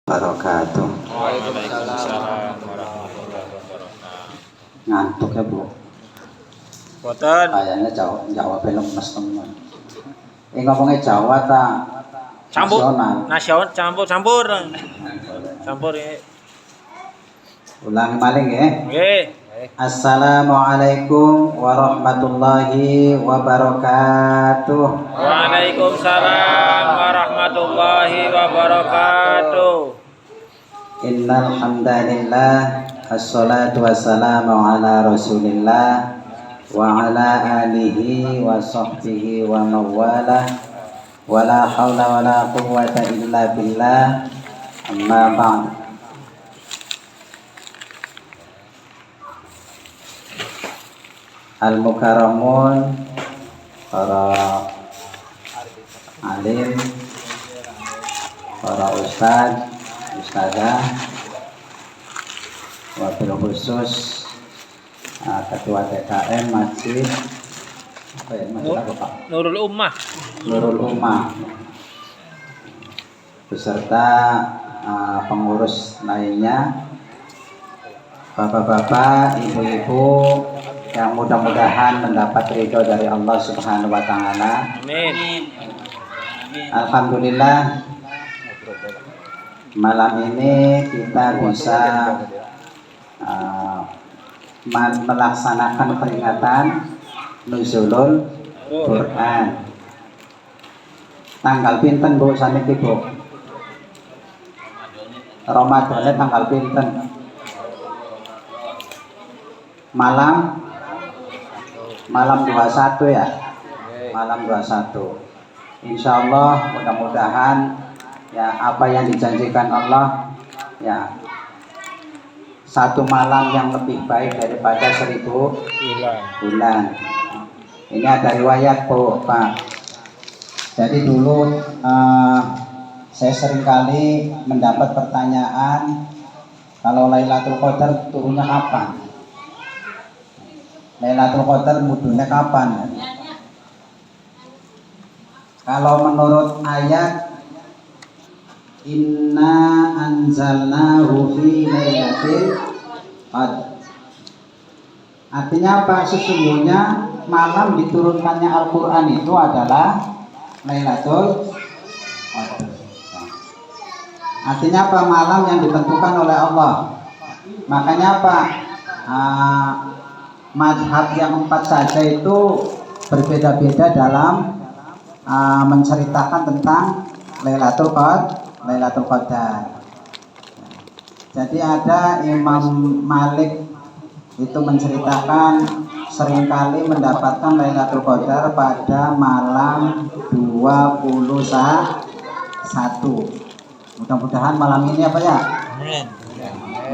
Wabarakatuh. Waalaikumsalam warahmatullahi wabarakatuh. Ngantuk ya Bu? Boten. Kayaknya Jawa lemes teman. Ngomongnya Jawa ta nasional campur ya. Ulangi maling ya. Nggih. Assalamualaikum warahmatullahi wabarakatuh. Waalaikumsalam warahmatullahi wabarakatuh. Innal hamdalillah assalatu wassalamu ala Rasulillah wa ala alihi wa sahbihi wa mawalah wala haula wala quwwata illa billah. Amma ba'd. Al-mukarramun, para alim, para ustadz, ustadzah, wabil khusus ketua TKM Masjid apa Pak? Nurul Ummah beserta pengurus lainnya, bapak-bapak, ibu-ibu yang mudah-mudahan mendapat ridho dari Allah Subhanahu wa taala. Amin. Alhamdulillah, malam ini kita bisa melaksanakan peringatan Nuzulul Quran. Tanggal pinten Bu saniki Bu? Ramadannya tanggal pinten? Malam 21 ya. Malam 21. Insya Allah mudah-mudahan ya apa yang dijanjikan Allah ya, satu malam yang lebih baik daripada 1000 bulan. Ini ada riwayat Pak. Jadi dulu saya seringkali mendapat pertanyaan, kalau Lailatul Qadar turunnya kapan? Lailatul Qadar mudune kapan? Kalau menurut ayat inna anzalnahu fi lailatul qadar, artinya apa? Sesungguhnya malam diturunkannya Al-Quran itu adalah Lailatul Qadar. Artinya apa? Malam yang ditentukan oleh Allah. Makanya apa? Mazhab yang 4 saja itu berbeda-beda dalam menceritakan tentang Lailatul Qadar. Jadi ada Imam Malik itu menceritakan seringkali mendapatkan Lailatul Qadar pada malam 21. Mudah-mudahan malam ini apa ya?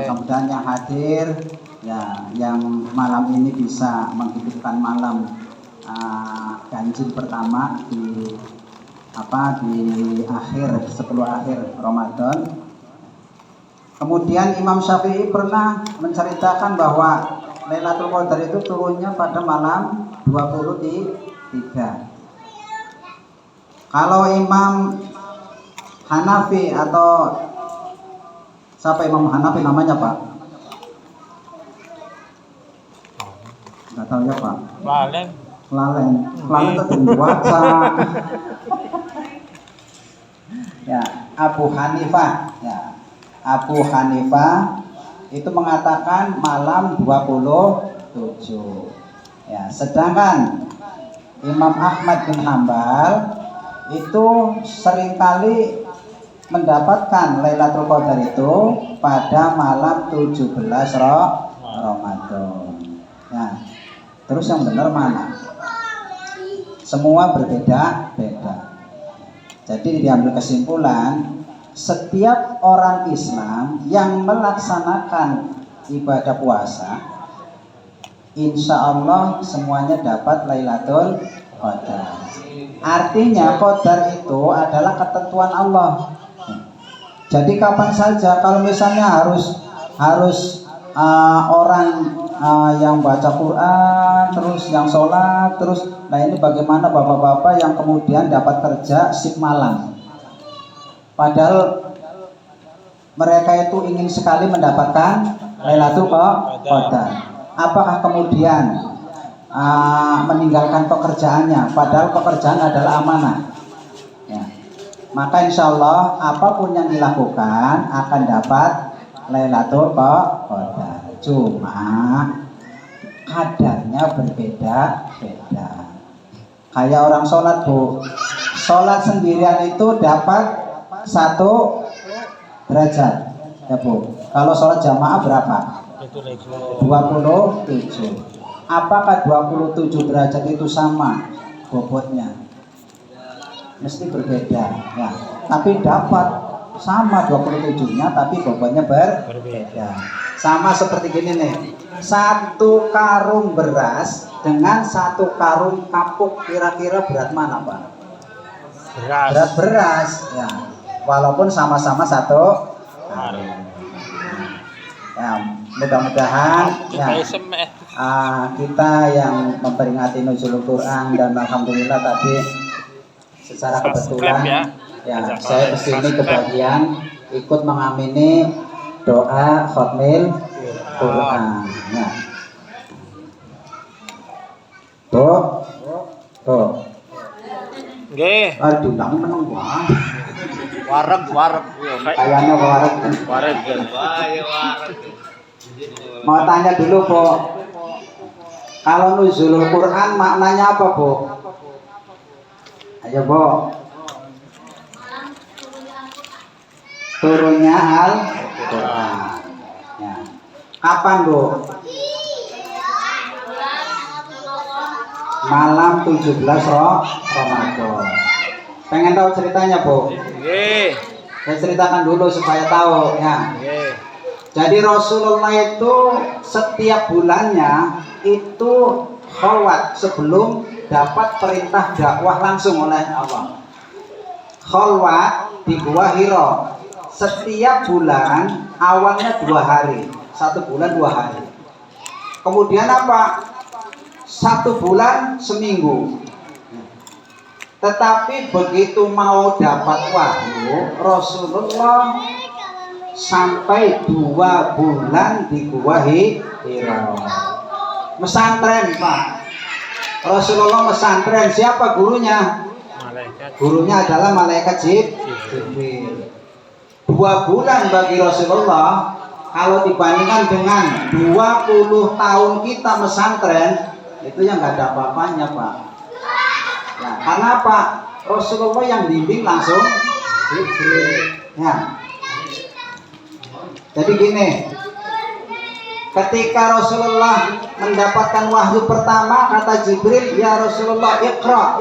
Mudah-mudahan yang hadir ya, yang malam ini bisa menghidupkan malam ganjil pertama di akhir 10 akhir Ramadan. Kemudian Imam Syafi'i pernah menceritakan bahwa Lailatul Qadar itu turunnya pada malam 23. Kalau Imam Hanafi atau siapa Imam Hanafi namanya Pak? Nggak tahu ya Pak. Lalen itu baca. Ya, Abu Hanifah. Ya, Abu Hanifah itu mengatakan malam 27. Ya, sedangkan Imam Ahmad bin Hambal itu seringkali mendapatkan Lailatul Qadar itu pada malam 17 Ramadan. Nah, terus yang benar mana? Semua berbeda-beda. Jadi diambil kesimpulan, setiap orang Islam yang melaksanakan ibadah puasa, insya Allah semuanya dapat Lailatul Qadar. Artinya Qadar itu adalah ketentuan Allah. Jadi kapan saja, kalau misalnya harus orang yang baca Quran, terus yang sholat, terus nah ini bagaimana bapak-bapak yang kemudian dapat kerja shift malam, padahal mereka itu ingin sekali mendapatkan Lailatul Qadar. Apakah kemudian meninggalkan pekerjaannya, padahal pekerjaan adalah amanah? Ya. Maka insya Allah apapun yang dilakukan akan dapat Lailatul Qadar. Cuma kadarnya berbeda-beda. Kayak orang sholat, Bu, sholat sendirian itu dapat 1 derajat, ya Bu. Kalau sholat jamaah berapa? 27. Apakah 27 derajat itu sama bobotnya? Mesti berbeda, ya. Tapi dapat sama 27-nya, tapi bobotnya berbeda. Sama seperti gini nih, 1 karung beras dengan 1 karung kapuk, kira-kira berat mana, Pak? Berat beras, ya. Walaupun sama-sama 1 karung. Ya, mudah-mudahan ya, kita yang memperingati Nuzulul Quran, dan alhamdulillah tadi secara kebetulan ya saya kesini kebagian ikut mengamini doa khatmil Quran. Ya. Tuh. Nggih. Aduh, nang meneng wae. Wareg. Kayaknya wareg. Mau tanya dulu, Bu. Kalau nuzulul Quran maknanya apa, Bu? Ayo, Bu. Turunnya Al-Quran. Ya. Kapan, Bu? Malam 17 Ramadan. Pengen tahu ceritanya, Bu? Nggih. Saya ceritakan dulu supaya tahu, ya. Nggih. Jadi Rasulullah itu setiap bulannya itu khalwat sebelum dapat perintah dakwah langsung oleh Allah. Khalwat di Gua Hira setiap bulan, awalnya 2 hari, 1 bulan 2 hari. Kemudian apa? 1 bulan seminggu. Tetapi begitu mau dapat wahyu, Rasulullah sampai 2 bulan di Gua Hira. Mesantren, Pak. Rasulullah mesantren. Siapa gurunya? Malaikat. Gurunya adalah malaikat Jibril. 2 bulan bagi Rasulullah kalau dibandingkan dengan 20 tahun kita mesantren, itu yang nggak ada apa-apanya, Pak. Ya, karena apa? Rasulullah yang bimbing langsung Jibril. Ya. Jadi gini, ketika Rasulullah mendapatkan wahyu pertama, kata Jibril, ya Rasulullah, Iqra.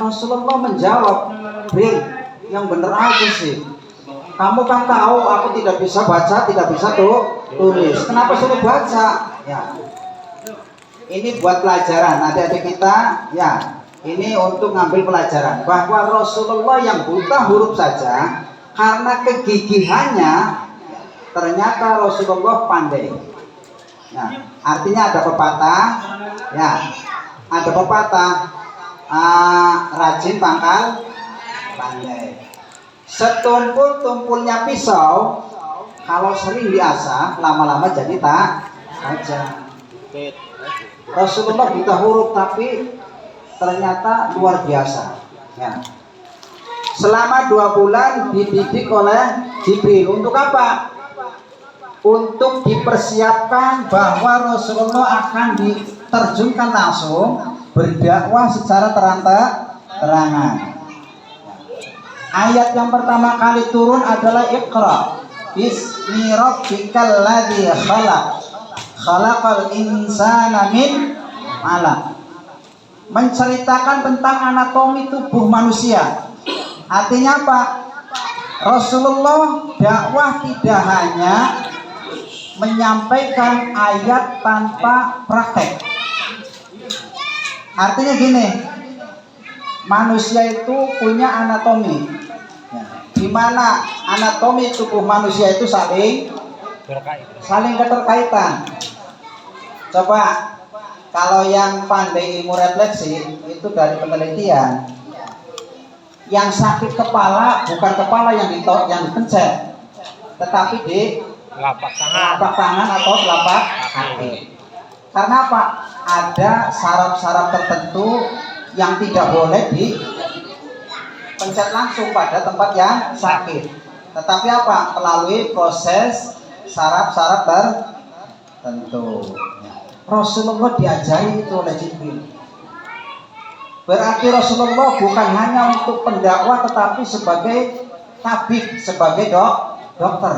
Rasulullah menjawab, Jibril, yang bener aja sih. Kamu kan tahu aku tidak bisa baca, tidak bisa tulis. Kenapa suruh baca? Ya. Ini buat pelajaran adik-adik kita, ya. Ini untuk ngambil pelajaran bahwa Rasulullah yang buta huruf saja, karena kegigihannya ternyata Rasulullah pandai. Nah, artinya ada pepatah, ya, ada pepatah, rajin pangkal pandai. Setumpul-tumpulnya pisau, kalau sering diasah, lama-lama jadi tak saja. Rasulullah buta huruf tapi ternyata luar biasa. Ya. Selama 2 bulan dididik oleh Jibril. Untuk apa? Untuk dipersiapkan bahwa Rasulullah akan diterjunkan langsung berdakwah secara terang-terangan. Ayat yang pertama kali turun adalah Iqra bismi rabbikal ladzi khalaq khalaqal insana min 'alaq. Menceritakan tentang anatomi tubuh manusia. Artinya apa? Rasulullah dakwah tidak hanya menyampaikan ayat tanpa praktek. Artinya gini, manusia itu punya anatomi, ya, di mana anatomi tubuh manusia itu saling keterkaitan. Coba kalau yang pandai ilmu refleksi itu dari penelitian, yang sakit kepala bukan kepala yang dipencet, tetapi di Lapak tangan. telapak tangan atau telapak kaki. Karena apa? Ada syarat-syarat tertentu yang tidak boleh dipencet langsung pada tempat yang sakit. Tetapi apa? Melalui proses syarat-syarat tertentu. Rasulullah diajari itu oleh Jibril. Berarti Rasulullah bukan hanya untuk pendakwah tetapi sebagai tabib, sebagai dokter.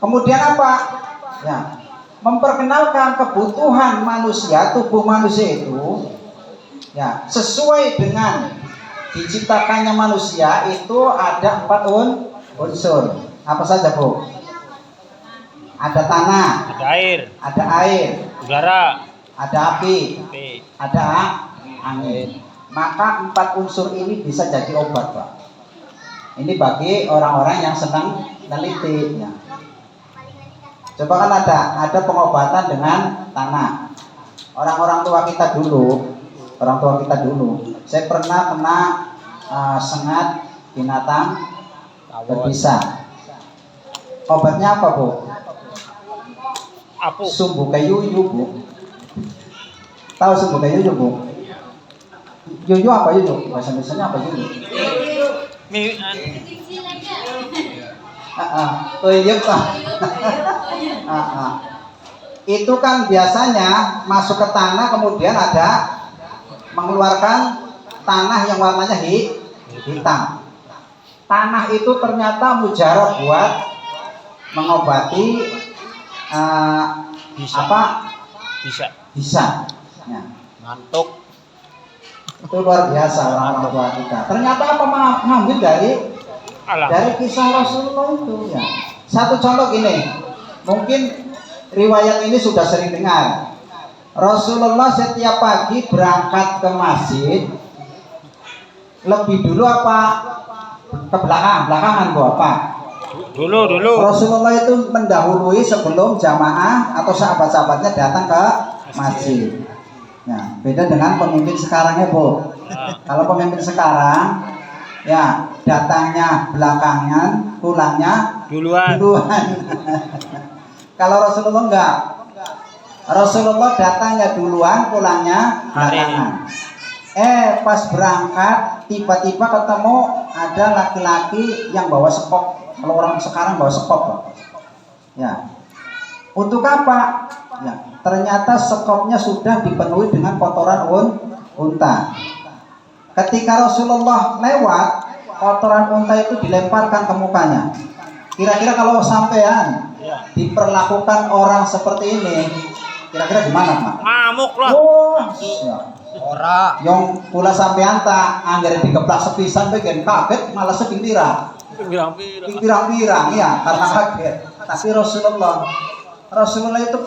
Kemudian apa? Ya, memperkenalkan kebutuhan manusia, tubuh manusia itu ya sesuai dengan diciptakannya manusia itu ada 4 unsur. Apa saja, Bu? Ada tanah, ada air, udara, ada api, api, ada angin. Maka 4 unsur ini bisa jadi obat, Pak. Ini bagi orang-orang yang senang neliti. Ya. Coba kan ada pengobatan dengan tanah. Orang tua kita dulu, saya pernah kena sengat binatang berbisa. Obatnya apa, Bu? apu, Sumbu kayu yuyu, Bu. Tahu sumbu kayu yuyu, Bu? Yuyu apa yuyu? Bahasa Indonesia apa yuyu? Uyup, Pak. Itu kan biasanya masuk ke tanah kemudian ada mengeluarkan tanah yang warnanya hitam. Tanah itu ternyata mujarab buat mengobati bisa. Ya. ngantuk, Itu luar biasa orang tua kita. Ternyata apa mengambil dari kisah Rasulullah itu ya. Satu contoh gini, mungkin riwayat ini sudah sering dengar. Rasulullah setiap pagi berangkat ke masjid, lebih dulu apa ke belakangan Bu apa? Dulu. Rasulullah itu mendahului sebelum jamaah atau sahabat-sahabatnya datang ke masjid. Nah, beda dengan pemimpin sekarang ya, Bu. Kalau pemimpin sekarang ya datangnya belakangan, pulangnya duluan. Kalau Rasulullah enggak. Rasulullah datangnya duluan, pulangnya belakangan. Pas berangkat tiba-tiba ketemu ada laki-laki yang bawa sekop. Kalau orang sekarang bawa sekop, Pak. Ya. Untuk apa? Ya, ternyata sekopnya sudah dipenuhi dengan kotoran unta. Ketika Rasulullah lewat, kotoran unta itu dilemparkan ke mukanya. Kira-kira kalau sampean diperlakukan orang seperti ini, kira-kira gimana, Pak? Ngamuk lah. Ya. Ora, yang pula sampean tak anggar dikeplak sepisan bagian kaget malah sepintirang. Pirang-pirang ya karena kaget. Tapi Rasulullah itu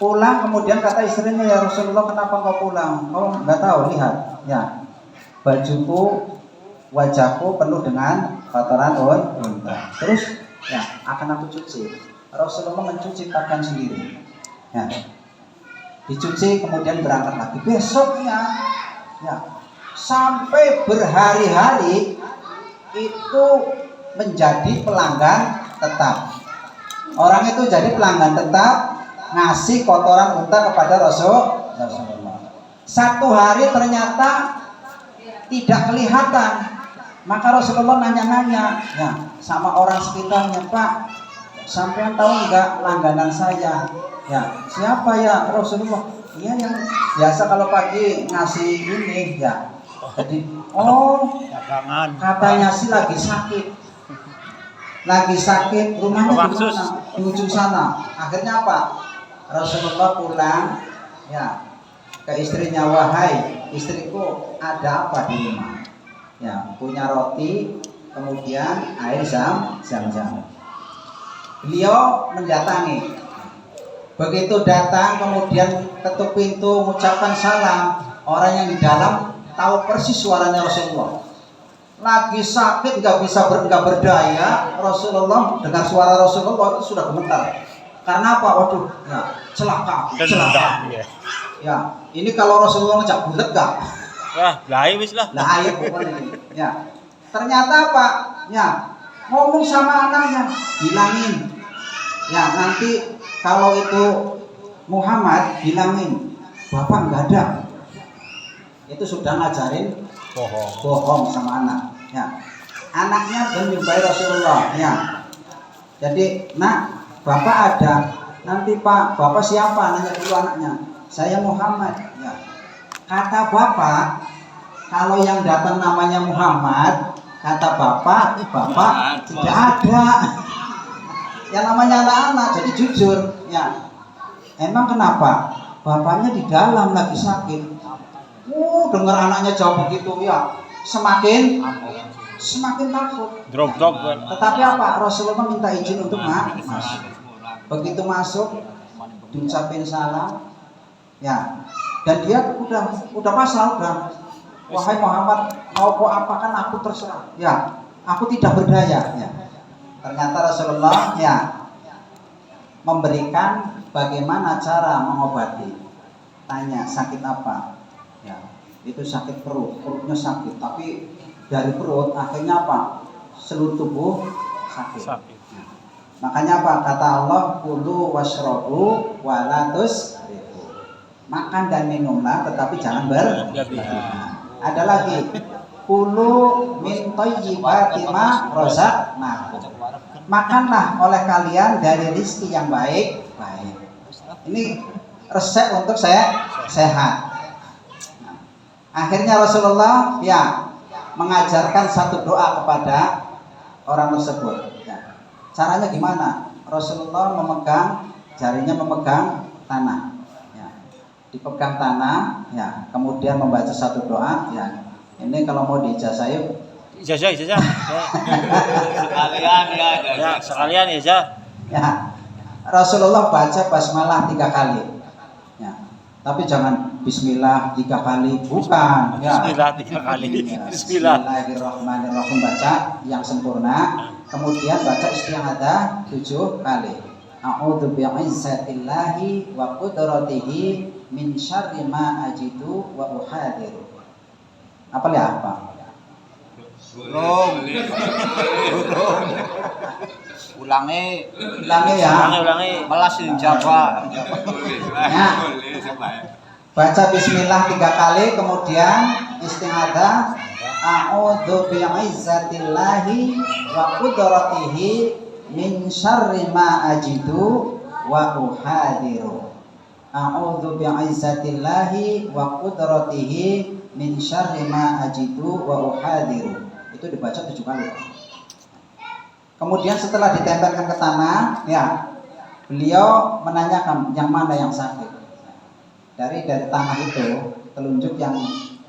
pulang kemudian kata istrinya, ya Rasulullah kenapa kau pulang? Oh nggak tahu, lihat ya bajuku, wajahku penuh dengan kotoran unta. Terus ya akan aku cuci. Rasulullah mencuci pakaian sendiri. Ya, dicuci kemudian berangkat lagi. Besoknya ya sampai berhari-hari itu menjadi pelanggan tetap. Orang itu jadi pelanggan tetap ngasih kotoran unta kepada Rasulullah. Satu hari ternyata tidak kelihatan. Maka Rasulullah nanya-nanya ya, sama orang sekitarnya, Pak, sampean tahu enggak langganan saya? Ya, siapa ya? Rasulullah. Iya yang biasa kalau pagi ngasih ini ya. Jadi, katanya sih lagi sakit, rumahnya di mana? Di ujung sana. Akhirnya apa? Rasulullah pulang, ya, ke istrinya, wahai istriku, ada apa di rumah? Ya, punya roti, kemudian air zam-zam. Beliau mendatangi. Begitu datang, kemudian ketuk pintu, mengucapkan salam. Orang yang di dalam tahu persis suaranya Rasulullah. Lagi sakit, nggak berdaya. Rasulullah dengar suara Rasulullah itu sudah gemetar. Karena apa? Waduh, ya, celaka. Ya, ini kalau Rasulullah ngejak bulet nggak? Wah, lahir wis lah. Lahir pokoknya. Ya, ternyata apa? Ya, ngomong sama anaknya, bilangin. Ya nanti kalau itu Muhammad, bilangin bapak nggak ada. Itu sudah ngajarin bohong sama anak. Ya, anaknya menjumpai Rasulullah. Ya, jadi nak bapak ada. Nanti pak, bapak siapa? Nanya dulu anaknya. Saya Muhammad. Ya, kata bapak, kalau yang datang namanya Muhammad, kata bapak tidak ada. Yang namanya anak-anak, jadi jujur. Ya, emang kenapa? Bapaknya di dalam lagi sakit. Dengar anaknya jawab begitu, ya semakin takut. Drop. Tetapi apa? Rasulullah minta izin untuk masuk. Begitu masuk, diucapin salam, ya. Dan dia udah pasrah, wahai Muhammad, mau kau apakan aku terserah. Ya, aku tidak berdaya. Ya. Ternyata Rasulullah ya memberikan bagaimana cara mengobati. Tanya sakit apa? Ya, itu sakit perutnya sakit, tapi dari perut akhirnya apa? Seluruh tubuh sakit. Ya. Makanya apa? Kata Allah, kulu washrobu walatus. Makan dan minumlah, tetapi jangan berlebihan. Ada lagi, kulu min thayyibati ma razaqnakum. Makanlah oleh kalian dari rezeki yang baik. Ini resep untuk saya sehat. Nah, akhirnya Rasulullah ya mengajarkan satu doa kepada orang tersebut. Ya. Caranya gimana? Rasulullah jarinya memegang tanah. Ya. Dipegang tanah, ya. Kemudian membaca satu doa. Ya. Ini kalau mau diijazah yuk. Ijazah. Sekalian ya. Ya. Rasulullah baca basmalah 3 kali. Ya. Tapi jangan bismillah 3 kali, bukan. Ya. Bismillah 3 kali. Ya. Bismillahirrahmanirrahim, baca yang sempurna. Kemudian baca isti'adzah 7 kali. A'udzu bi'izzatillahi wa qudratihi min syarri ma ajidu wa uhadiru. Apa ya apa? Ulangi ya. Melas Jawa. Ya. Baca bismillah 3 kali, kemudian isti'adzah a'udzu bi'izzatillahi wa qudratihi min syarri ma ajidu wa uhadiru. A'udzu bi'izzatillahi wa qudratihi min syarri ma ajidu wa uhadiru. Itu dibaca 7 kali. Kemudian setelah ditempelkan ke tanah, ya, beliau menanyakan yang mana yang sakit. Dari tanah itu, telunjuk yang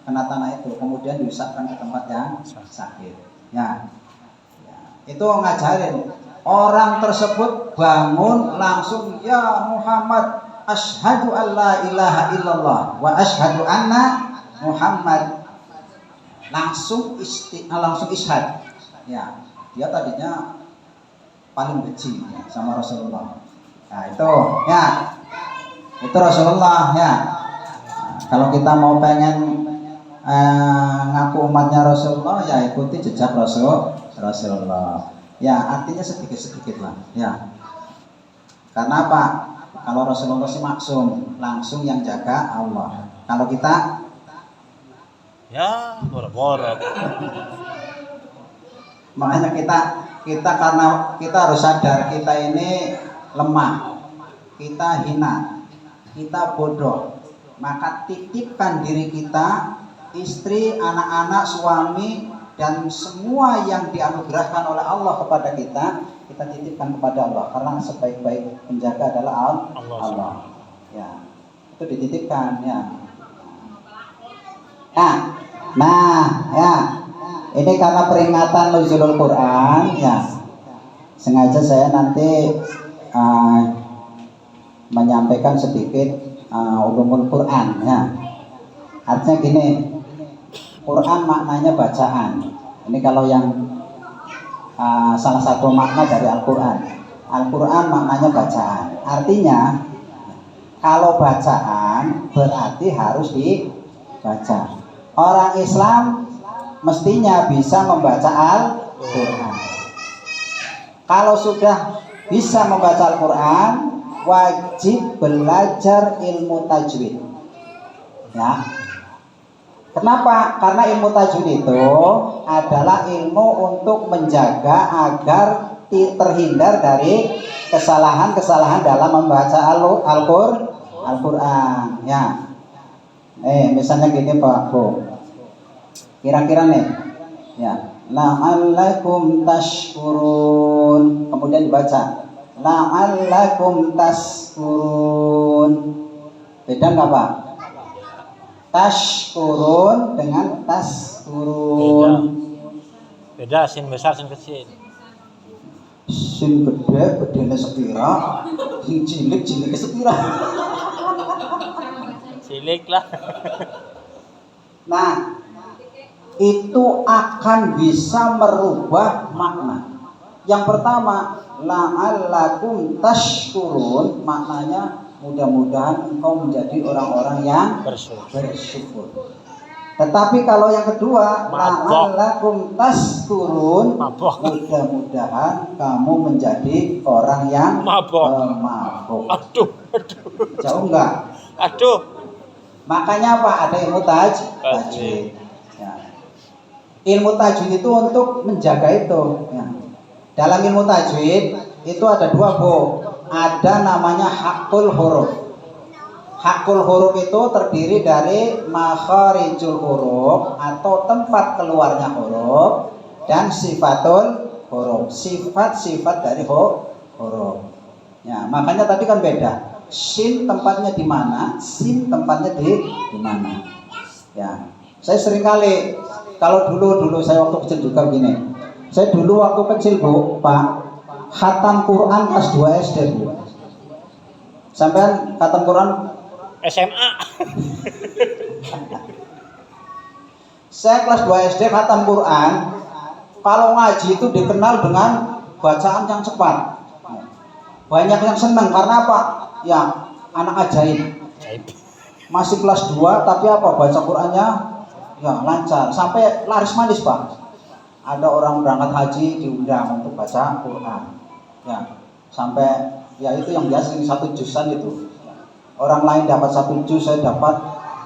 kena tanah itu, kemudian diusapkan ke tempat yang sakit. Ya, itu ngajarin orang tersebut bangun langsung, ya Muhammad, asyhadu an la ilaha illallah wa asyhadu anna Muhammad. Langsung ishad. Ya, dia tadinya paling benci sama Rasulullah. Nah itu, ya, itu Rasulullah ya. Nah, kalau kita mau pengen ngaku umatnya Rasulullah, ya ikuti jejak Rasulullah. Ya, artinya sedikit-sedikit lah. Ya. Karena apa? Kalau Rasulullah sih maksum, langsung yang jaga Allah. Kalau kita ya boro-boro. Makanya kita karena kita harus sadar kita ini lemah, kita hina, kita bodoh. Maka titipkan diri kita, istri, anak-anak, suami, dan semua yang dianugerahkan oleh Allah kepada kita titipkan kepada Allah. Karena sebaik-baik penjaga adalah Allah. Ya, itu dititipkan ya. Nah, ya. Ini karena peringatan nuzulul Quran, ya. Sengaja saya nanti menyampaikan sedikit ulumul Quran, ya. Artinya gini, Quran maknanya bacaan. Ini kalau yang salah satu makna dari Al-Quran. Al-Quran maknanya bacaan. Artinya kalau bacaan berarti harus dibaca. Orang Islam mestinya bisa membaca Al-Quran. Kalau sudah bisa membaca Al-Quran, wajib belajar ilmu tajwid. Ya. Kenapa? Karena ilmu tajwid itu adalah ilmu untuk menjaga agar terhindar dari kesalahan-kesalahan dalam membaca Al-Quran. Ya. Misalnya gini Pak Bu. Kira-kira nih. Ya. La'allakum tashkurun. Kemudian dibaca. La'allakum tashkurun. Beda nggak Pak? Tashkurun dengan taskurun. Beda sin besar sin kecil. Sin gede, gedene sepira, sing cilik sepira. Cilik lah. Nah, itu akan bisa merubah makna. Yang pertama, la'allakum tashkurun, maknanya mudah-mudahan engkau menjadi orang-orang yang bersyukur. Tetapi kalau yang kedua, la'allakum tashkurun, mudah-mudahan kamu menjadi orang yang mabuk. Aduh. Jauh enggak? Aduh. Makanya apa? Ada ilmu tajwid. Ya. Ilmu tajwid itu untuk menjaga itu. Ya. Dalam ilmu tajwid itu ada dua Bu. Ada namanya hakul huruf. Hakul huruf itu terdiri dari makharijul huruf atau tempat keluarnya huruf dan sifatul huruf. Sifat-sifat dari huruf. Ya, makanya tadi kan beda. Shin tempatnya di mana, sin tempatnya di mana. Ya, saya sering kali kalau dulu saya waktu kecil juga begini. Saya dulu waktu kecil Bu, Pak, khatam Quran kelas 2 SD Bu. Sampai khatam Quran SMA. Saya kelas 2 SD khatam Quran. Kalau ngaji itu dikenal dengan bacaan yang cepat. Banyak yang senang karena apa? Ya, anak ajaib. Masih kelas 2 tapi apa? Baca Qurannya ya lancar. Sampai laris manis Pak. Ada orang berangkat haji diundang untuk baca Quran. Ya, sampai ya itu yang biasa ini 1 jusan itu. Orang lain dapat 1 juz, saya dapat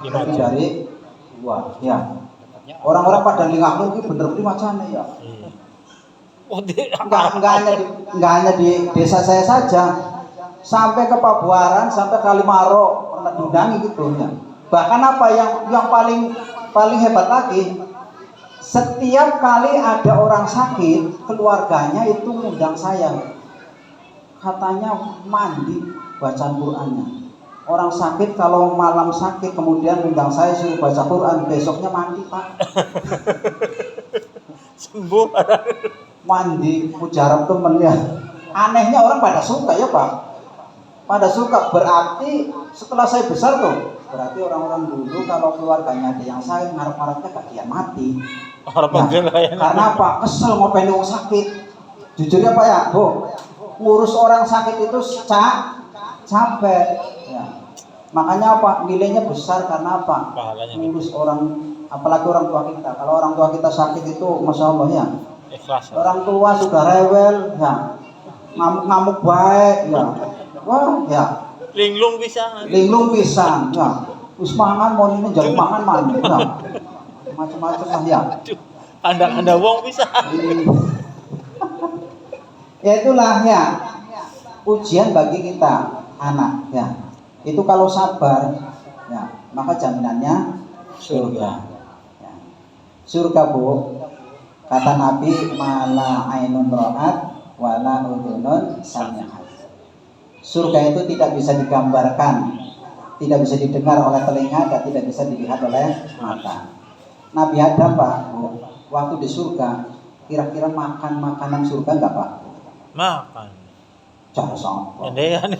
lebih dari 2. Ya. Orang-orang pada lingah lu ini bener-bener macamnya ya. Enggak hanya di desa saya saja. Sampai ke Pabuaran, sampai Kalimaro pernah diundangi gitu ya. Bahkan apa yang paling hebat lagi, setiap kali ada orang sakit, keluarganya itu ngundang saya. Katanya mandi bacaan Qur'annya. Orang sakit kalau malam sakit kemudian ngundang saya suruh baca Quran, besoknya mandi Pak. Sembuh. Mandi mujarab temen ya. Anehnya orang pada suka ya Pak. Pada suka, berarti setelah saya besar tuh, berarti orang-orang dulu kalau keluarganya ada yang sakit ngarep-ngarepnya kakian mati. Ya, karena apa? Kesel ngopeni orang sakit. Jujur ya Pak ya, Bu, ngurus orang sakit itu capek. Ya. Makanya apa? Nilainya besar karena apa? Ngurus orang, apalagi orang tua kita. Kalau orang tua kita sakit itu, masya Allah ya. Orang tua sudah rewel, ya, ngamuk-ngamuk baik, ya. Wah, ya. Linglung pisan, ya. Wis mangan mau ini jadi mangan mana, ya. Macam-macam lah ya. Anda wong pisan. Ya itulah ya. Ujian bagi kita anak, ya. Itu kalau sabar, ya, maka jaminannya surga. Ya. Surga Bu, kata Nabi, mala ainun ra'at wala udhunun sami'at. Surga itu tidak bisa digambarkan, tidak bisa didengar oleh telinga, dan tidak bisa dilihat oleh mata. Nabi Adam Pak, waktu di surga, kira-kira makan makanan surga enggak Pak? Makan. Cara sama. Endean.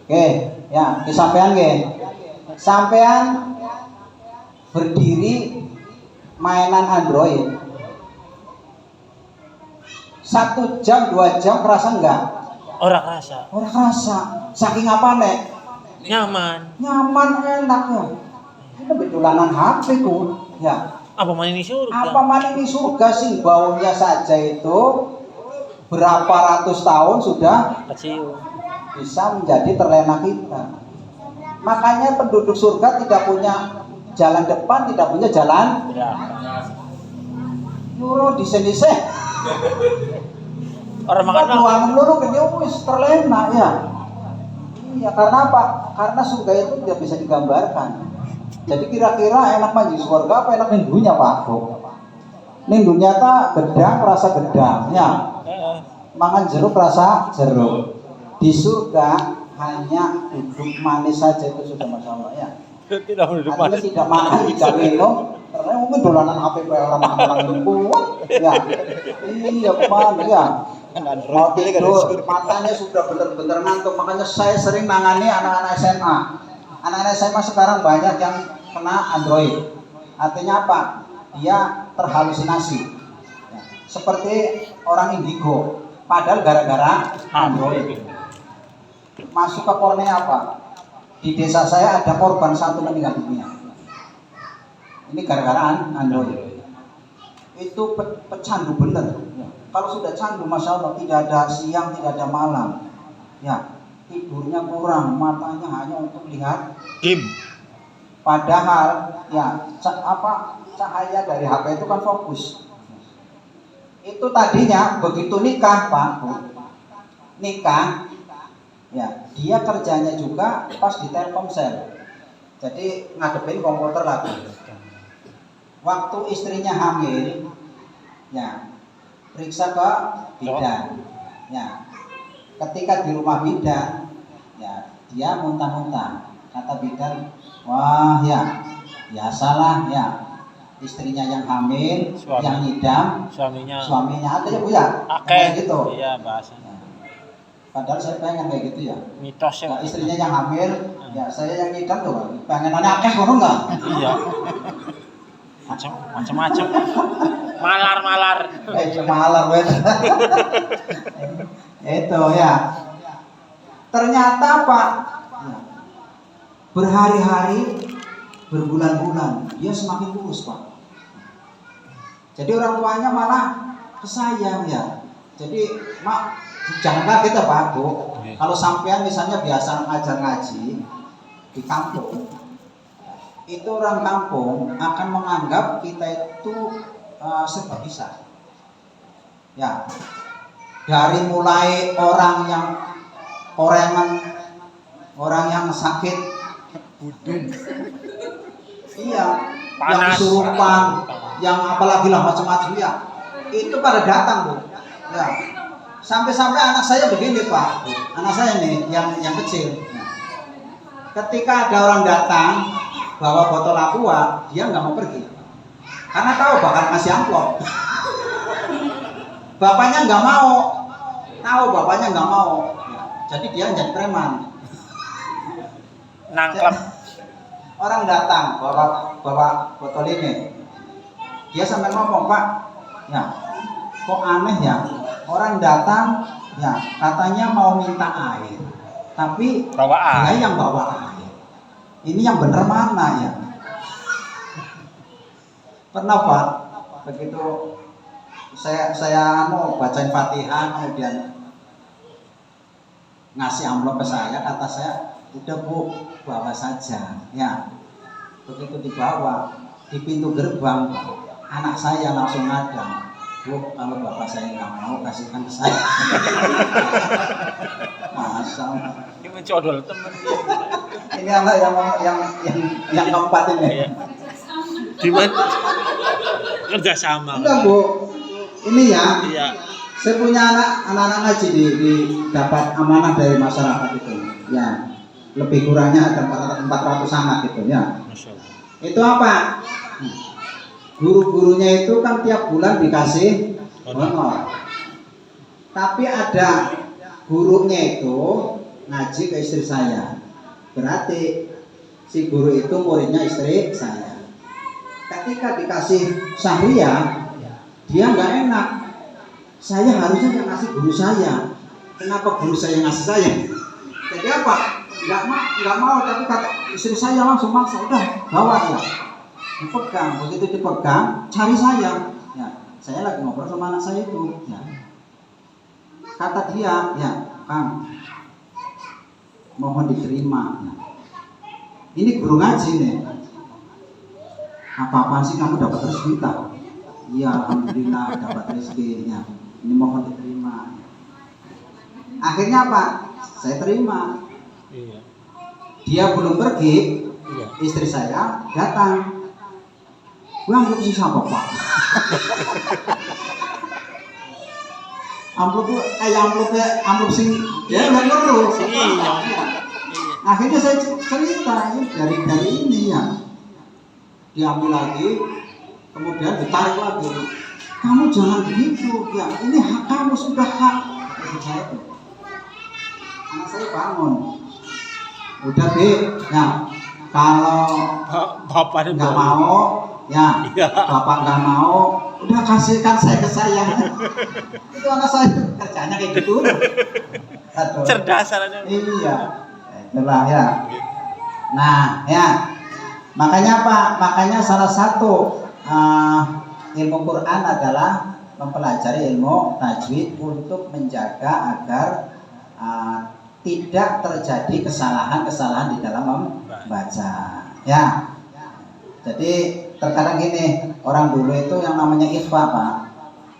Oke, ya, disampaikan nggih. Sampean berdiri mainan Android 1 jam 2 jam kerasa enggak? Orang rasa. Saking apa nek? Nyaman Enak ya. Itu betulanan HP ku. Ya. Apa mana ini surga? Apa mana ini surga sih, baunya saja itu berapa ratus tahun sudah Kecil. bisa menjadi terlena kita. Makanya penduduk surga tidak punya jalan depan, tidak punya jalan Ya. loro di sini sih. Orang makan mah. Ruangan loro gede wis terlena ya. Iya, karena apa? Karena surga itu tidak bisa digambarkan. Jadi kira-kira enak mah di surga apa enak ning dunia, Pak? Ning dunia ta gedang rasa gedang ya. Mangan jeruk rasa jeruk. Di surga hanya duduk manis saja itu sudah masya Allah ya. Tidak duduk Artinya manis. tidak makan, tidak minum, karena mungkin dolanan HP orang makan minum ya. Iya kemana ya. Mau tidur, matanya sudah benar-benar ngantuk. Makanya saya sering nangani anak-anak SMA. Anak-anak SMA sekarang banyak yang kena Android. Artinya apa? Dia terhalusinasi. Ya. Seperti orang indigo. Padahal gara-gara Android. Masuk ke kornea apa? Di desa saya ada korban satu meninggal dunia. Ini gara-gara Android. Itu pecandu bener. Kalau sudah candu, masya Allah tidak ada siang, tidak ada malam. Ya, tidurnya kurang, matanya hanya untuk lihat Game. Padahal ya cahaya dari HP itu kan fokus. Itu tadinya begitu nikah, Pak, nikah, ya dia kerjanya juga pas di Telkomsel. Jadi ngadepin komputer lagi. Waktu istrinya hamil, ya periksa ke bidan. Ya, ketika di rumah bidan, ya dia muntah-muntah. Kata bidan, wah ya, biasalah ya. Istrinya yang hamil, Suami. yang ngidam, suaminya ada ya Bu ya? Kayak gitu. Iya, bahasanya. Padahal saya pengen kayak gitu ya. Mitos ya. Nah, istrinya yang hamil, ya saya yang ngidam tuh. Pengen aneh akeh ngono enggak? Iya. Macam-macam. Malar. Malar wes. Itu ya. Ternyata Pak, berhari-hari, berbulan-bulan dia semakin kurus Pak. Jadi orang tuanya malah kesayang ya. Jadi mak jangan kaget ya Pak Bu. Kalau sampean misalnya biasa ngajar ngaji di kampung, itu orang kampung akan menganggap kita itu serba bisa. Ya, dari mulai orang yang korengan, orang yang sakit, budin, iya, Panas. yang kesurupan, yang apalagi lah macam-macam ya, itu pada datang Bu. Ya, sampai-sampai anak saya begini Pak, anak saya nih yang kecil. Ketika ada orang datang bawa botol aqua, dia nggak mau pergi, karena tahu bakal ngasih amplop. Bapaknya nggak mau, tahu bapaknya nggak mau, jadi dia jadi preman. Nangklep. Orang datang bawa botol ini, dia sampai ngomong Pak, ya kok aneh ya, orang datang ya katanya mau minta air, tapi Bawa dia air. yang bawa air. Ini yang bener mana ya? Pernah Pak, begitu saya mau bacain Fatihah kemudian ngasih amplop ke saya, kata saya udah Bu, bawa saja ya. Begitu dibawa di pintu gerbang, anak saya langsung ngadang, Bu, kalau bapak saya nggak mau kasihkan ke saya. Masa Ini mencodol temen dia. ini anak yang keempat ini. Gimana? Kerja sama. Enggak Bu, ini ya. Iya. Saya punya anak-anak ngaji di dapat amanah dari masyarakat itu. Ya, lebih kurangnya ada 400 anak gitu ya. Masya Allah. Itu apa? Guru-gurunya itu kan tiap bulan dikasih honor. Tapi ada gurunya itu ngaji ke istri saya. Berarti si guru itu muridnya istri saya. Ketika dikasih syahriah, dia nggak enak. Saya harusnya yang ngasih guru saya. Kenapa guru saya ngasih saya? Jadi apa? Nggak mau, tapi kata istri saya langsung maksa, udah bawa ya. Dipegang, begitu dipegang, cari saya. Ya, saya lagi ngobrol sama anak saya itu. Ya. Kata dia, ya Kang, mohon diterima. Ini guru ngaji nih. Apa-apaan sih kamu dapat rezeki tak? Iya, alhamdulillah dapat rezekinya. Ini mohon diterima. Akhirnya apa? Saya terima. Iya. Dia belum pergi, Iya. istri saya datang. Gue amplop sih siapa Pak? amplop sing ya nggak perlu. Iya. Akhirnya saya cerita dari ini ya. Diambil lagi, kemudian ditarik lagi. Kamu jangan begitu ya. Ini hak kamu, sudah hak. Anak saya bangun. Udah ya kalau Bapak nggak mau, ya Iya. bapak nggak mau, udah kasihkan saya ke saya. Itu anak saya kerjanya kayak gitu. Aduh. cerdas anaknya. Iya, itulah ya. Nah, ya makanya apa? Makanya salah satu ilmu Quran adalah mempelajari ilmu tajwid untuk menjaga agar tidak terjadi kesalahan-kesalahan di dalam membaca. Ya. Jadi terkadang gini, orang dulu itu yang namanya ikhfa, Pak.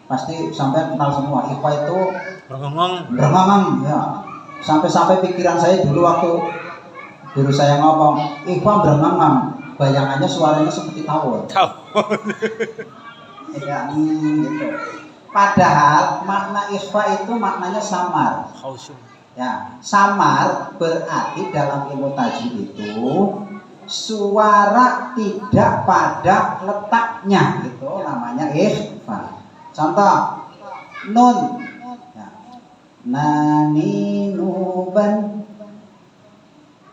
Pasti sampai kenal semua. Ikhfa itu berngomong, ya. Sampai-sampai pikiran saya dulu waktu guru saya ngomong, ikhfa berngomong, bayangannya suaranya seperti tawon. Ya, gitu. Padahal makna ikhfa itu maknanya samar. Ya, samar berarti dalam ilmu tajwid itu suara tidak pada letaknya, itu namanya ikhfa. Contoh, nun, ya. Nani nuban,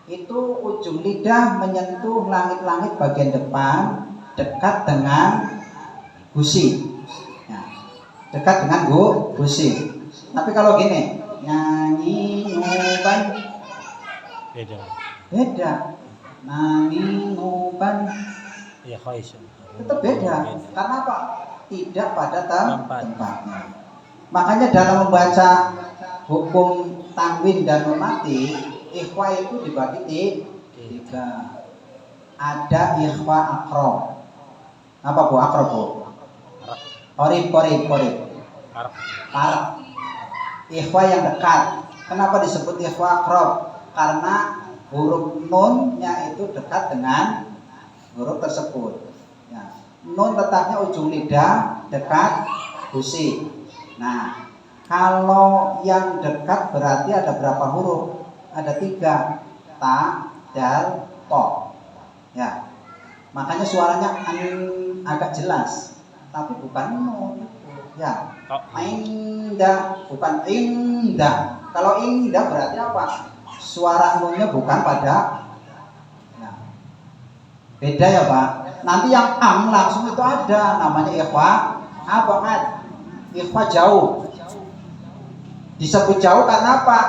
itu ujung lidah menyentuh langit-langit bagian depan dekat dengan gusi, ya. Dekat dengan gusi. Tapi kalau gini, nyanyi nuban, beda. Nani nuban, Iya, tetap beda. Karena apa? Tidak pada tempatnya. Makanya dalam membaca hukum tanwin dan nun mati, ikhfa itu dibagi tiga. Ada ikhfa akrob. Apa bu akrob bu? Korib. Parab. Ikhfa yang dekat. Kenapa disebut ikhfa akrob? Karena huruf nunnya itu dekat dengan huruf tersebut. Ya. Nun letaknya ujung lidah dekat gusi. Nah, kalau yang dekat berarti ada berapa huruf? Ada 3, ta, dal, to. Ya, makanya suaranya agak jelas, tapi bukan nun. Ya, indah, bukan indah. Kalau indah berarti apa? Suara nunnya bukan pada. Ya. Beda ya Pak. Nanti yang am langsung itu ada, namanya ikhfa apa kan? Ikhfa jauh. Disebut jauh karena apa?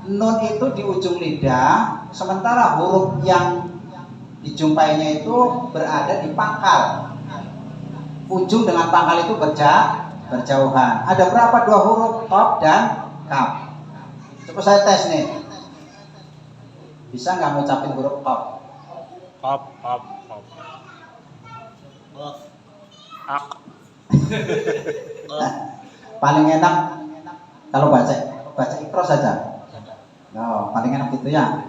Nun itu di ujung lidah, sementara huruf yang dijumpainya itu berada di pangkal. Ujung dengan pangkal itu berjauhan. Ada berapa? 2 huruf, qaf dan kaf. Coba saya tes nih. Bisa nggak ngucapin huruf qaf? Qaf. Ak. Paling enak kalau baca Iqra saja. Oh, paling enak itu ya.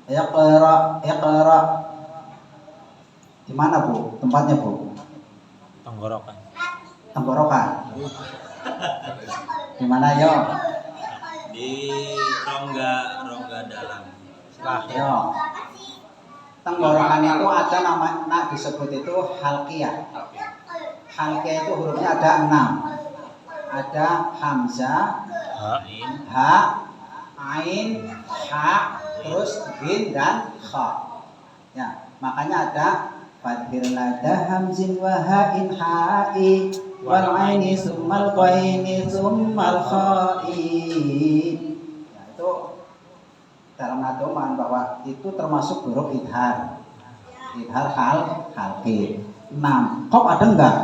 Iqra. Di mana Bu? Tempatnya Bu? Tenggorokan. Di mana yo? Di rongga dalam. Yo. Tenggorokan itu ada nama disebut itu halqiyah. Halqiyah itu hurufnya ada 6. Ada hamzah, ha, ain, ha, terus bin dan kha. Ya, makanya ada fathir lada hamzin wa ha'in ha'i wal aini summal qaini summal kha'i. Ya, itu dalam nadoman bahwa itu termasuk huruf idhar. Idhar halqi. 6. Qaf ada enggak?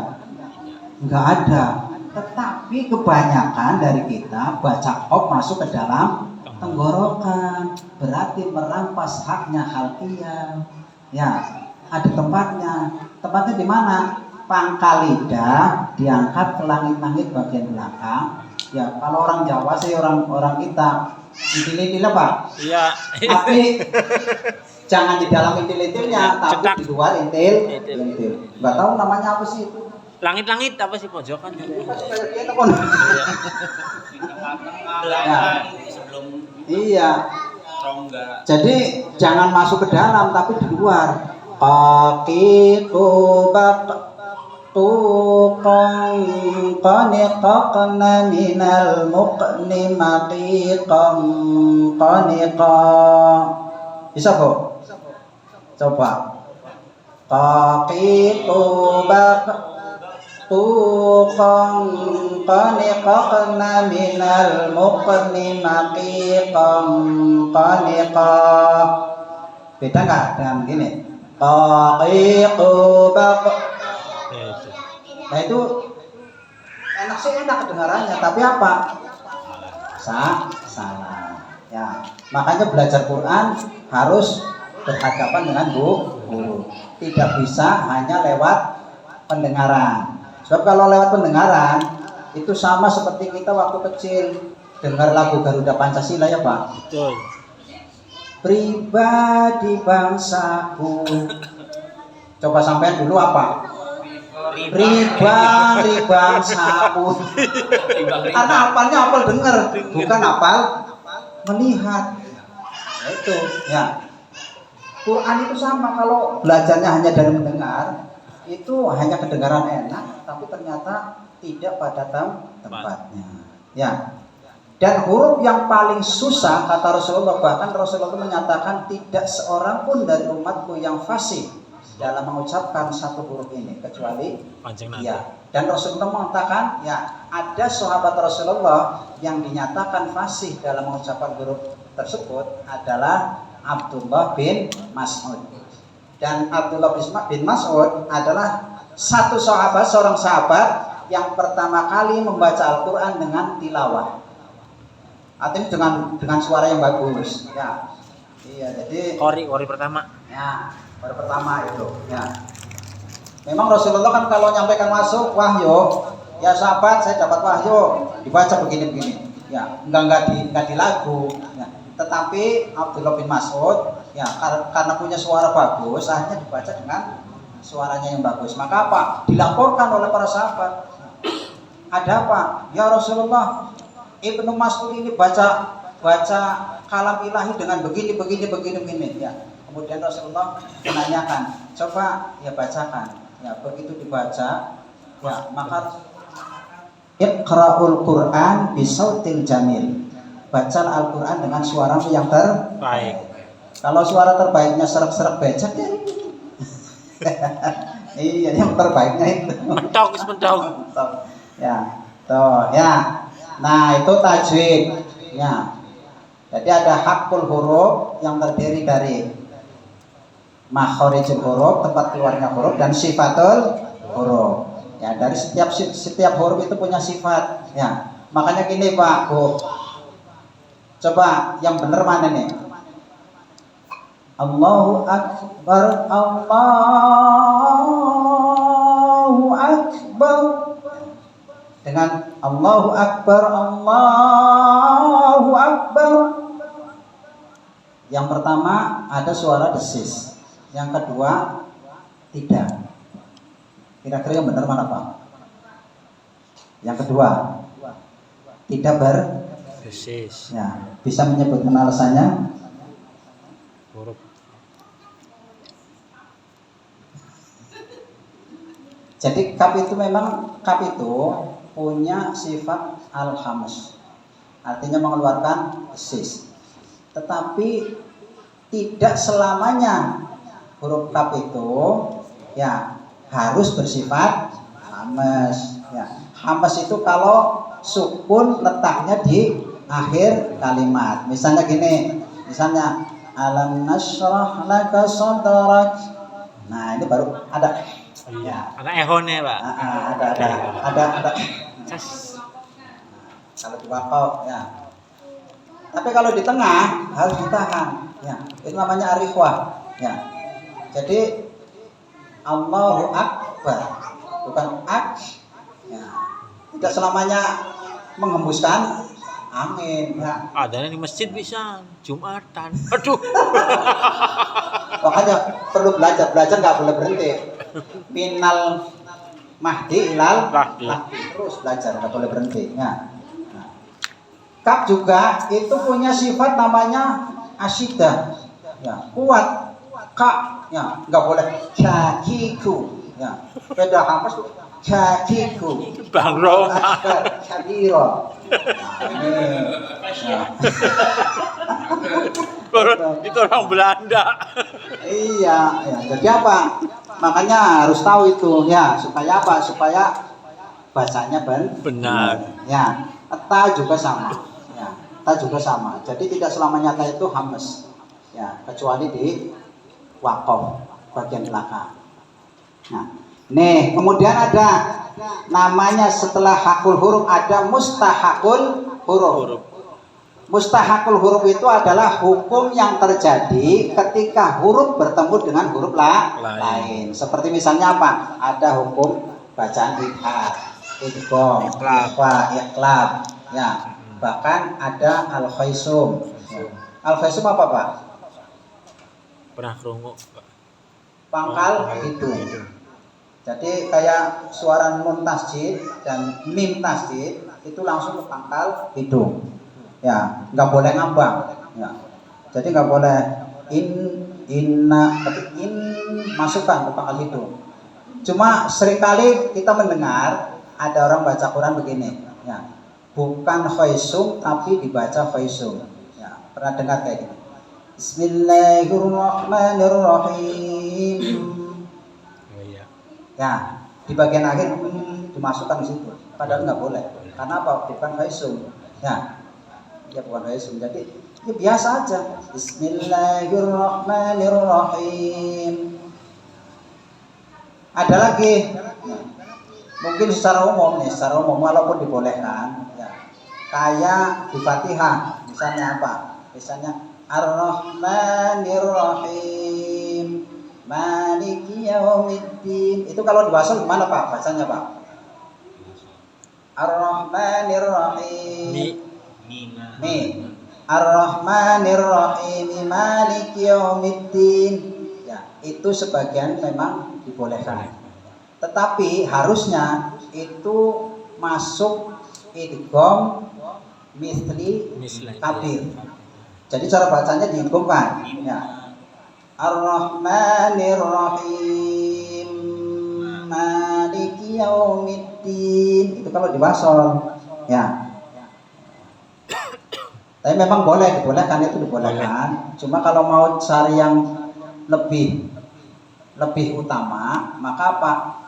Enggak ada. Tetapi Tapi kebanyakan dari kita baca qaf masuk ke dalam tenggorokan, berarti merampas haknya khalqiyah. Ya, ada tempatnya. Tempatnya di mana? Pangkal lidah diangkat ke langit-langit bagian belakang. Ya, kalau orang Jawa sih orang kita intil-intil apa? Iya. Tapi jangan di dalam intil-intilnya, tapi Cetak. di luar intil. Nggak tahu namanya apa sih itu. Langit-langit apa sih pojokan? Belakang sebelum Iya. rongga. Jadi jangan masuk ke dalam tapi di luar. Qaqiqu baqtuqan qaniqaqna minal muqni maqiqan qaniqa. Bisa kok? Coba. Qaqiqu baqtuqan qaniqaqna minal muqni maqiqan qaniqa. Beda nggak dengan gini? Qaqiqu baq. Nah itu enak sih, enak kedengarannya, tapi apa? Salah. Ya, makanya belajar Quran harus berhadapan dengan guru. Tidak bisa hanya lewat pendengaran. Sebab kalau lewat pendengaran itu sama seperti kita waktu kecil dengar lagu Garuda Pancasila ya Pak. Betul. Pribadi bangsaku. Coba sampean dulu apa? Pribadi bangsaku. Karena hafalnya hafal dengar, bukan hafal melihat. Nah, itu ya. Quran itu sama, kalau belajarnya hanya dari mendengar, itu hanya kedengaran enak, tapi ternyata tidak pada tempatnya. Ya. Dan huruf yang paling susah kata Rasulullah, bahkan Rasulullah menyatakan tidak seorang pun dari umatku yang fasih dalam mengucapkan satu huruf ini kecuali ya. Dan Rasulullah mengatakan ya, ada sahabat Rasulullah yang dinyatakan fasih dalam mengucapkan huruf tersebut adalah Abdullah bin Mas'ud. Dan Abdullah bin Mas'ud adalah seorang sahabat yang pertama kali membaca Al-Quran dengan tilawah. Artinya dengan suara yang bagus. Ya. Iya, jadi Kori pertama. ya, baru pertama itu. Ya. Memang Rasulullah kan kalau nyampaikan masuk wahyu, ya sahabat saya dapat wahyu, dibaca begini-begini. Ya, enggak di lagu. Ya. Tetapi Abdullah bin Mas'ud ya karena punya suara bagus, akhirnya dibaca dengan suaranya yang bagus. Maka apa? Dilaporkan oleh para sahabat. Ada apa? Ya Rasulullah, Ibnu Mas'ud ini baca kalam ilahi dengan begini. Ya. Kemudian Rasulullah menanyakan, coba ya bacakan. Ya, begitu dibaca, ya maka Iqra'ul Quran bisautil jamil. Bacalah Al-Quran dengan suara yang terbaik. Kalau suara terbaiknya serak-serak becek ya. Iya, yang terbaiknya itu. Mentok. Ya, tuh, ya. Nah, itu tajwid. Ya. Jadi ada hakul huruf yang terdiri dari makhorijul huruf, tempat keluarnya huruf, dan sifatul huruf. Ya, dari setiap huruf itu punya sifat. Ya. Makanya gini Pak, Bu. Coba yang benar mana nih? Allahu Akbar, Allahu Akbar. Dengan Allahu Akbar, Allahu Akbar. Yang pertama ada suara desis, yang kedua tidak. Kira-kira yang benar mana Pak? Yang kedua tidak Desis. ya, bisa menyebutkan alasannya? Huruf. Jadi kaf itu punya sifat al-hams, artinya mengeluarkan desis. Tetapi tidak selamanya huruf kaf itu ya harus bersifat hams. Ya, hams itu kalau sukun letaknya di akhir kalimat. Misalnya gini, alam nashrah laka sadrak. Nah, ini baru ada Iya. Ada ehonnya, Pak. ada Kalau di wakaf ya. Tapi kalau di tengah harus ditahan. Ya, itu namanya arifwah. Ya. Jadi Allahu Akbar, bukan ak. Ya. Tidak selamanya menghembuskan angin. Ya. Adanya di masjid bisa Jumatan. Aduh. Makanya perlu belajar nggak boleh berhenti. Minal mahdi ilal Lahdi. lahdi. Terus belajar nggak boleh berhenti. Ya. Nah. Kaf juga itu punya sifat namanya asyidah. Ya, kuat. Kak, ya, nggak boleh kakiku. Ya, beda hamas kakiku. Bang Roma. Akbar kabiro. Itu orang Belanda. Iya, ya. Jadi apa? Makanya harus tahu itu ya, supaya apa? Supaya bacanya Benar. Ya, ta juga sama. Ya, ta juga sama. Jadi tidak selamanya ta itu hamas. Ya, kecuali di wakaf bagian belakang. Nah, nih, kemudian ada namanya setelah hakul huruf ada mustahakul huruf. Mustahakul huruf itu adalah hukum yang terjadi ketika huruf bertemu dengan huruf lain. Seperti misalnya apa? Ada hukum bacaan idhar, idgham, iqlab, ya. Bahkan ada al-khaisum. Al-khaisum apa, Pak? Pernah kerungu. Pangkal hidung. Jadi kayak suara nun tasjid dan mim tasjid itu langsung ke pangkal hidung. Ya, nggak boleh ngambang. Ya. Jadi nggak boleh inna, tapi in masukkan ke pangkal hidung. Cuma seringkali kita mendengar ada orang baca Quran begini. Ya, bukan khaisum tapi dibaca khaisum. Ya, pernah dengar kayak gini? Bismillahirrahmanirrahim. Oh iya. Ya, di bagian akhir dimasukkan di situ. Padahal nggak boleh. Karena apa? Bukan khaisum. Ya, ya bukan khaisum. Jadi ya biasa aja. Bismillahirrahmanirrahim. Ada lagi. Ya. Mungkin secara umum nih, secara umum walaupun dibolehkan. Ya. Kayak di Fatihah, misalnya apa? Misalnya Ar-Rahmanir-Rahim Maliki Yaumiddin. Itu kalau di bahasa gimana Pak? Bacanya Pak? Ar-Rahmanir-Rahim. Nih. Ar-Rahmanir-Rahim Maliki Yaumiddin. Ya, itu sebagian memang dibolehkan. Tetapi harusnya itu masuk idgham misli kabir. Jadi cara bacanya diidghamkan. Ya. Ar-Rahmanir-Rahim Maliki Yaumiddin. Itu kalau dibasol. Ya. Tapi memang dibolehkan itu dibolehkan. Cuma kalau mau cari yang lebih utama, maka apa?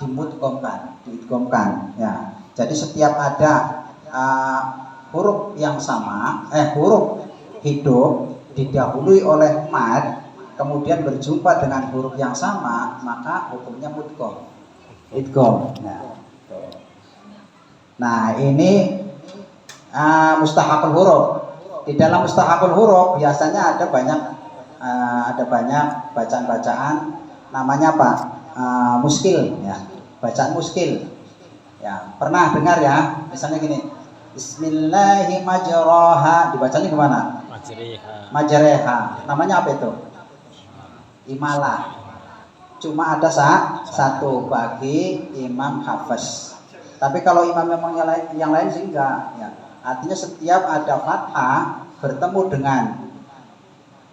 Diidghamkan. Ya. Jadi setiap ada huruf yang sama, huruf hidup didahului oleh mad, kemudian berjumpa dengan huruf yang sama, maka hukumnya mudgham. Idgham. Nah, ini mustahakul huruf. Di dalam mustahakul huruf biasanya ada banyak bacaan-bacaan namanya apa? Muskil ya. Bacaan muskil. Ya, pernah dengar ya? Misalnya gini. Bismillahirrahmanirrahim. Dibacanya gimana? Majreha. Namanya apa itu? Imalah. Cuma ada satu bagi Imam Hafiz. Tapi kalau imam memang yang lain sih enggak. Ya. Artinya setiap ada fathah bertemu dengan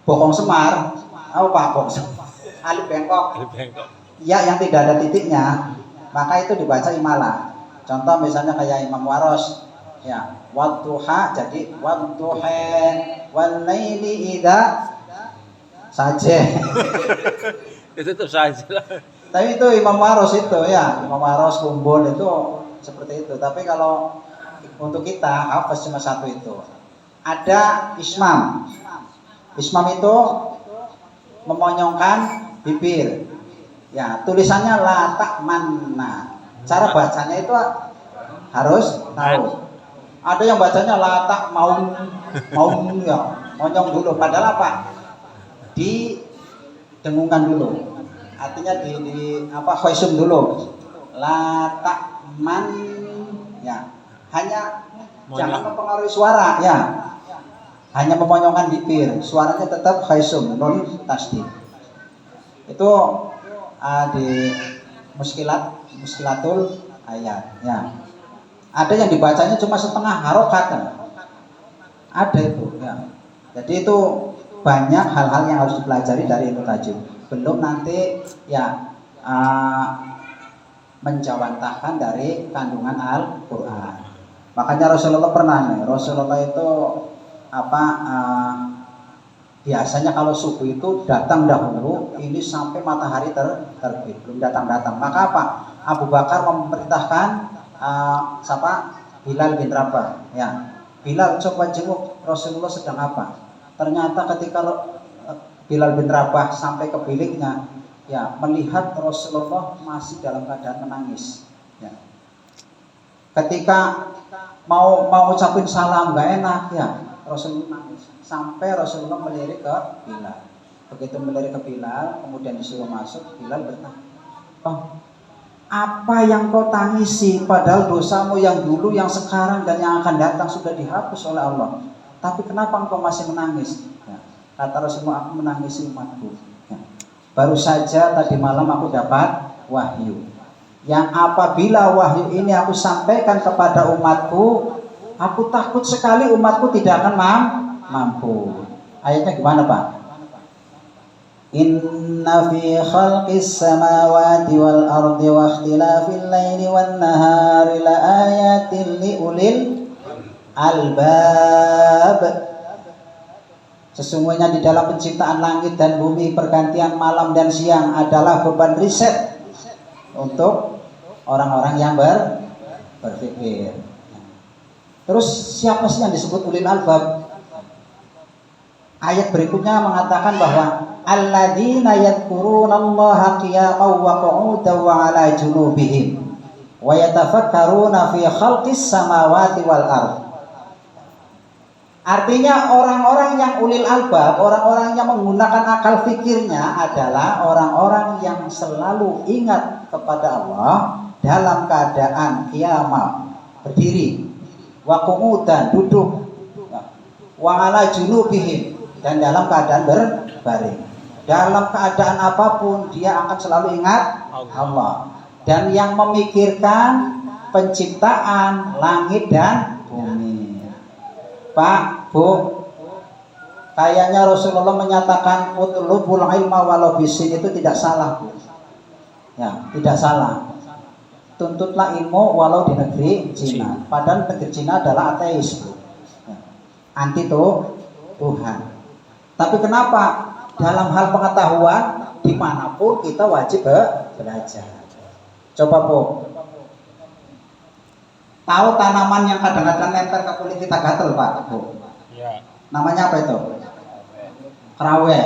bokong semar, apa Pak? Bokong semar. Alif bengkok. Ya, yang tidak ada titiknya, maka itu dibaca imalah. Contoh misalnya kayak Imam Waros. Ya, wadduha jadi wadduha wal laili idza saja. Itu tuh saja. Tapi itu Imam Waros itu ya, Imam Waros kumpul itu seperti itu. Tapi kalau untuk kita hafaz cuma satu itu. Ada ismam. Ismam itu memonyongkan bibir. Ya, tulisannya la ta'manna. Cara bacanya itu harus tahu. Ada yang bacanya latak mau ya, monyong dulu. Padahal apa? Didengungkan dulu. Artinya di apa? Khaisum dulu. Latak man ya. Hanya jangan mempengaruhi suara ya. Hanya memonyongkan bibir. Suaranya tetap khaisum, non tasdid. Itu di muskilatul ayat ya. Ada yang dibacanya cuma setengah harokat kan? Ada itu ya. Jadi itu banyak hal-hal yang harus dipelajari dari ilmu tajwid. Belum nanti ya menjawantahkan dari kandungan Al-Quran. Makanya Rasulullah pernah nih, Rasulullah itu biasanya kalau subuh itu datang dahulu, ini sampai matahari terbit, belum datang. Maka apa? Abu Bakar memerintahkan siapa? Bilal bin Rabah. Ya, Bilal coba jenguk Rasulullah sedang apa? Ternyata ketika Bilal bin Rabah sampai ke biliknya, ya melihat Rasulullah masih dalam keadaan menangis. Ya. Ketika mau ucapin salam nggak enak ya, Rasulullah nangis. Sampai Rasulullah melirik ke Bilal. Begitu melirik ke Bilal, kemudian disuruh masuk, Bilal bertanya, "Oh, apa yang kau tangisi? Padahal dosamu yang dulu, yang sekarang, dan yang akan datang sudah dihapus oleh Allah. Tapi kenapa engkau masih menangis?" Ya, kata Rasulullah, "Aku menangisi umatku. Ya, baru saja tadi malam aku dapat wahyu. Yang apabila wahyu ini aku sampaikan kepada umatku, aku takut sekali umatku tidak akan mampu." Ayatnya gimana Pak? Inna fi khalqis samawati wal ardi wa ikhtilafil laili wan nahari la ayatin li ulil albab. Sesungguhnya di dalam penciptaan langit dan bumi, pergantian malam dan siang adalah beban riset untuk orang-orang yang berpikir. Terus siapa sih yang disebut ulil albab? Ayat berikutnya mengatakan bahwa alladzina yadhkurunallaha qiyaman wa qu'udan wa 'ala junubihim wa yatafakkaruna fi khalqis samawati wal ardh. Artinya orang-orang yang ulil albab, orang-orang yang menggunakan akal fikirnya adalah orang-orang yang selalu ingat kepada Allah dalam keadaan qiyamah, berdiri, wa qu'udan, duduk, wa 'ala junubihim, dan dalam keadaan berbaring. Dalam keadaan apapun dia akan selalu ingat Allah. Dan yang memikirkan penciptaan langit dan bumi. Pak, Bu, kayaknya Rasulullah menyatakan utlubul ilma walau bisin, itu tidak salah, Bu. Ya, tidak salah. Tuntutlah ilmu walau di negeri Cina. Padahal negeri Cina adalah ateis, Bu. Ya. Anti Tuhan. Tapi kenapa dalam hal pengetahuan dimanapun kita wajib belajar. Coba Bu, tahu tanaman yang kadang-kadang nempel ke kulit kita gatel Pak, Bu? Ya. Namanya apa itu? Kerawe.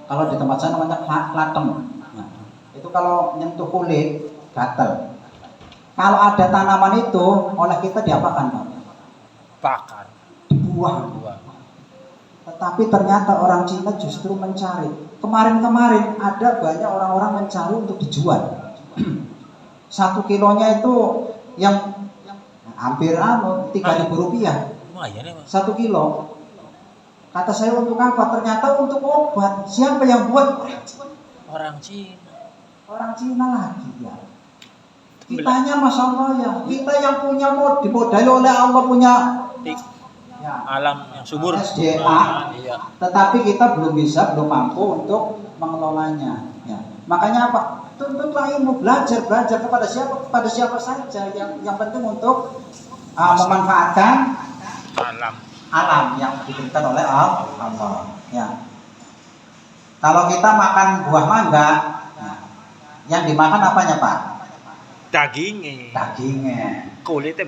Kalau di tempat saya namanya klatem. Nah, itu kalau nyentuh kulit gatel. Kalau ada tanaman itu oleh kita diapakan Pak? bakar. Dibuang. Tetapi ternyata orang Cina justru mencari. Kemarin ada banyak orang-orang mencari untuk dijual. 1 kilonya itu yang hampir 3.000 rupiah. Lumayan ya, Mas. 1 kilo. Kata saya untuk apa? Ternyata untuk obat. Siapa yang buat? Orang Cina. Orang Cina lagi ya. Kitanya Masya Allah ya. Kita yang punya dimodali oleh Allah punya ya, Alam yang subur. SDA, Iya. tetapi kita belum mampu untuk mengelolanya. Ya. Makanya apa? Tuntutlah ilmu, belajar kepada siapa saja. Yang penting untuk memanfaatkan alam yang diberikan oleh Allah. Ya. Kalau kita makan buah mangga, yang dimakan apanya Pak? Dagingnya. Kulitnya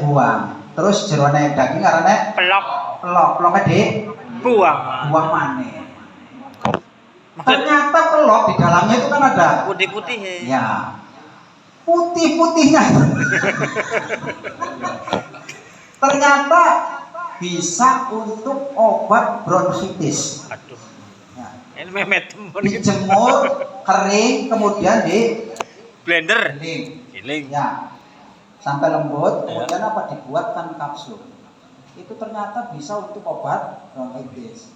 buang. Terus jerone daging karena peloknya buang. buang maneh. Ternyata pelok di dalamnya itu kan ada Putih-putih ya. Putih-putihnya. Ternyata bisa untuk obat bronkitis. Aduh. Ya. Ini memet temen gitu. Dijemur, kering, kemudian di Blender. giling. Giling. Ya, sampai lembut, Ya. kemudian apa dibuatkan kapsul. Itu ternyata bisa untuk obat bronkitis.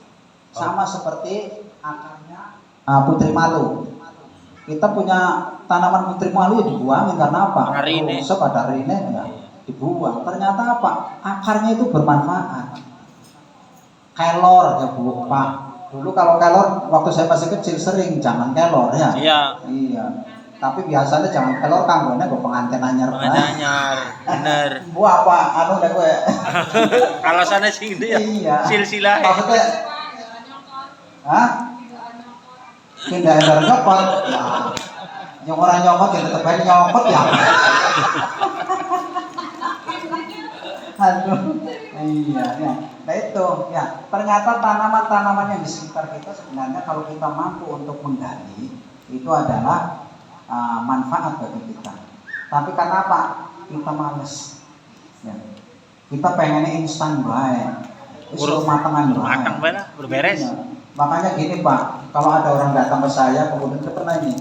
Sama seperti akarnya putri malu. Kita punya tanaman putri malu ya dibuangin karena apa? Rine. Rusuk ada rine ya, dibuang. Ternyata apa? Akarnya itu bermanfaat. Kelor ya Bu, Pak. Dulu kalau kelor waktu saya masih kecil sering jangan kelor ya. Iya. Iya. Tapi biasanya jangan kelor kanggone gue pengantin anyar. Anyar, bener. Bu apa anu deh gue. Alasannya sih gitu ya. Iya. Silsilah. Maksudnya hah? Pindah dari nyokot. Ya. Yang orang nyokot ya tetep aja nyokot ya. Aduh. Iya, ya. Nah itu ya, ternyata tanaman-tanaman yang di sekitar kita sebenarnya kalau kita mampu untuk menggali itu adalah manfaat bagi kita. Tapi karena apa? Kita males. Ya. Kita pengennya instan baik. Suruh matangan baik. Matang bae berberes. Iya. Makanya gini Pak, kalau ada orang datang ke saya kemudian kita pernah ini,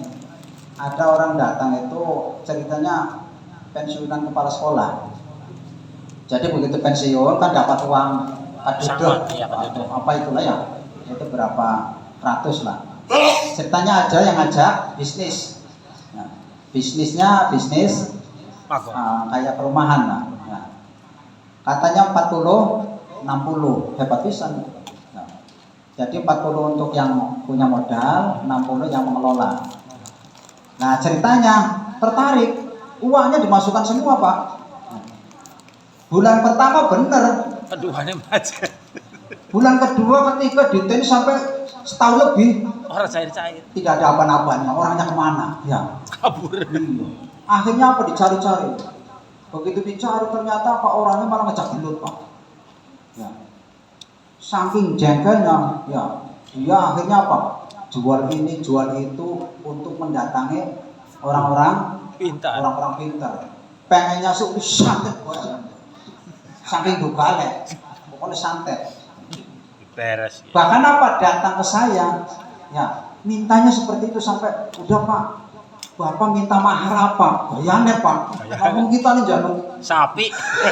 ada orang datang itu ceritanya pensiunan kepala sekolah. Jadi begitu pensiun kan dapat uang Sama, iya, atau apa itulah ya, itu berapa ratus lah. Ceritanya ada yang ngajak bisnis. Nah, bisnisnya bisnis Mago. kayak perumahan lah. Nah, katanya 40, 60 hebat pisan. Nah, jadi 40 untuk yang punya modal, 60 yang mengelola. Nah ceritanya tertarik, uangnya dimasukkan semua Pak. Bulan pertama bener, Keduanya macet. bulan kedua ketiga detail sampai setahun lebih Orang cair-cair. tidak ada apa-apanya, orangnya kemana? Ya. Kabur. Iya. Akhirnya apa dicari-cari. Begitu dicari ternyata apa orangnya malah ngejak gelut Pak. Ya. Saking jengkelnya, ya dia akhirnya apa? Jual ini, jual itu untuk mendatangi orang-orang Pintar. orang-orang pintar. Pengennya sih santet bos. Saking dugale, pokoknya santet. Beres. Ya. Bahkan apa datang ke saya, ya mintanya seperti itu sampai udah Pak, Bapak minta mahar apa? Bayarnya Pak. Ngomong kita nih jangan Sapi.